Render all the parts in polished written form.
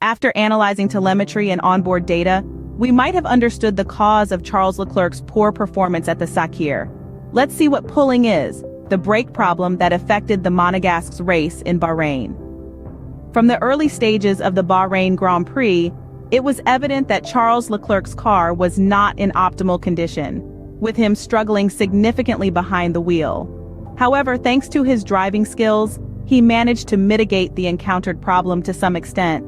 After analyzing telemetry and onboard data, we might have understood the cause of Charles Leclerc's poor performance at the Sakhir. Let's see what pulling is, the brake problem that affected the Monegasque's race in Bahrain. From the early stages of the Bahrain Grand Prix, it was evident that Charles Leclerc's car was not in optimal condition, with him struggling significantly behind the wheel. However, thanks to his driving skills, he managed to mitigate the encountered problem to some extent.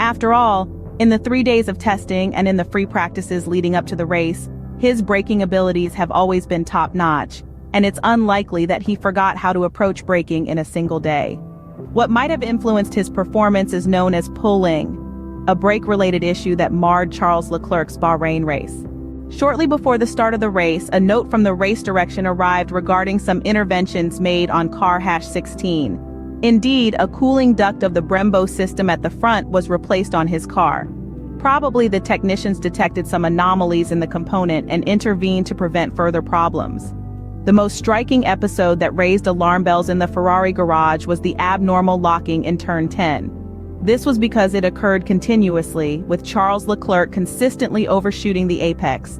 After all, in the 3 days of testing and in the free practices leading up to the race, his braking abilities have always been top-notch, and it's unlikely that he forgot how to approach braking in a single day. What might have influenced his performance is known as pulling, a brake-related issue that marred Charles Leclerc's Bahrain race. Shortly before the start of the race, a note from the race direction arrived regarding some interventions made on car #16. Indeed, a cooling duct of the Brembo system at the front was replaced on his car. Probably the technicians detected some anomalies in the component and intervened to prevent further problems. The most striking episode that raised alarm bells in the Ferrari garage was the abnormal locking in turn 10. This was because it occurred continuously, with Charles Leclerc consistently overshooting the apex.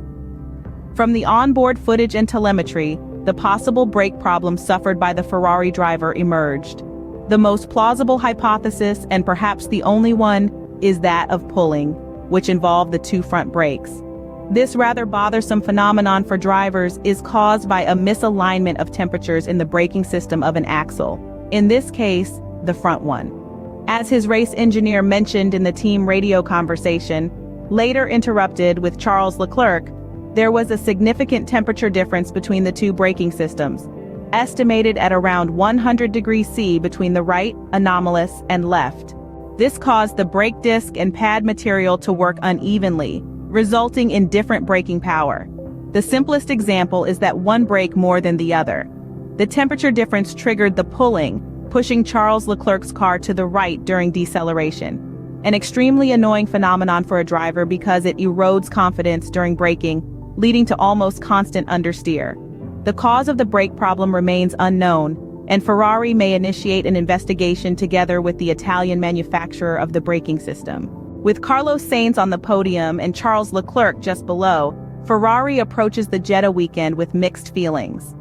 From the onboard footage and telemetry, the possible brake problem suffered by the Ferrari driver emerged. The most plausible hypothesis, and perhaps the only one, is that of pulling, which involved the two front brakes. This rather bothersome phenomenon for drivers is caused by a misalignment of temperatures in the braking system of an axle, in this case, the front one. As his race engineer mentioned in the team radio conversation, later interrupted with Charles Leclerc, there was a significant temperature difference between the two braking systems, estimated at around 100 degrees C between the right, anomalous, and left. This caused the brake disc and pad material to work unevenly, resulting in different braking power. The simplest example is that one brake more than the other. The temperature difference triggered the pulling, pushing Charles Leclerc's car to the right during deceleration. An extremely annoying phenomenon for a driver because it erodes confidence during braking, leading to almost constant understeer. The cause of the brake problem remains unknown, and Ferrari may initiate an investigation together with the Italian manufacturer of the braking system. With Carlos Sainz on the podium and Charles Leclerc just below, Ferrari approaches the Jeddah weekend with mixed feelings.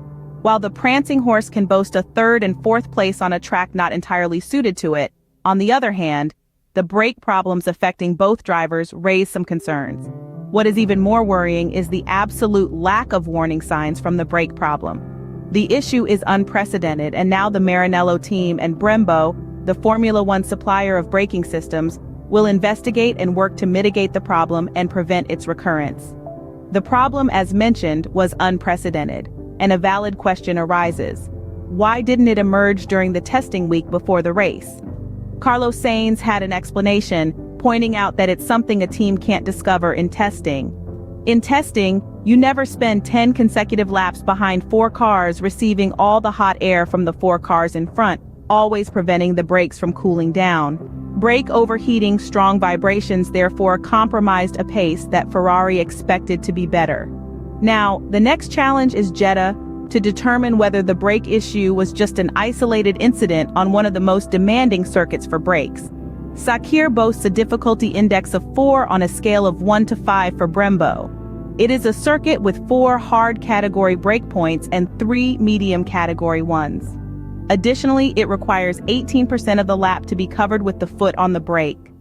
While the prancing horse can boast a third and fourth place on a track not entirely suited to it, on the other hand, the brake problems affecting both drivers raise some concerns. What is even more worrying is the absolute lack of warning signs from the brake problem. The issue is unprecedented, and now the Maranello team and Brembo, the Formula One supplier of braking systems, will investigate and work to mitigate the problem and prevent its recurrence. The problem, as mentioned, was unprecedented, and a valid question arises. Why didn't it emerge during the testing week before the race? Carlos Sainz had an explanation, pointing out that it's something a team can't discover in testing. In testing, you never spend 10 consecutive laps behind 4 cars receiving all the hot air from the 4 cars in front, always preventing the brakes from cooling down. Brake overheating strong vibrations therefore compromised a pace that Ferrari expected to be better. Now, the next challenge is Jeddah, to determine whether the brake issue was just an isolated incident on one of the most demanding circuits for brakes. Sakhir boasts a difficulty index of 4 on a scale of 1 to 5 for Brembo. It is a circuit with 4 hard category brake points and 3 medium category ones. Additionally, it requires 18% of the lap to be covered with the foot on the brake.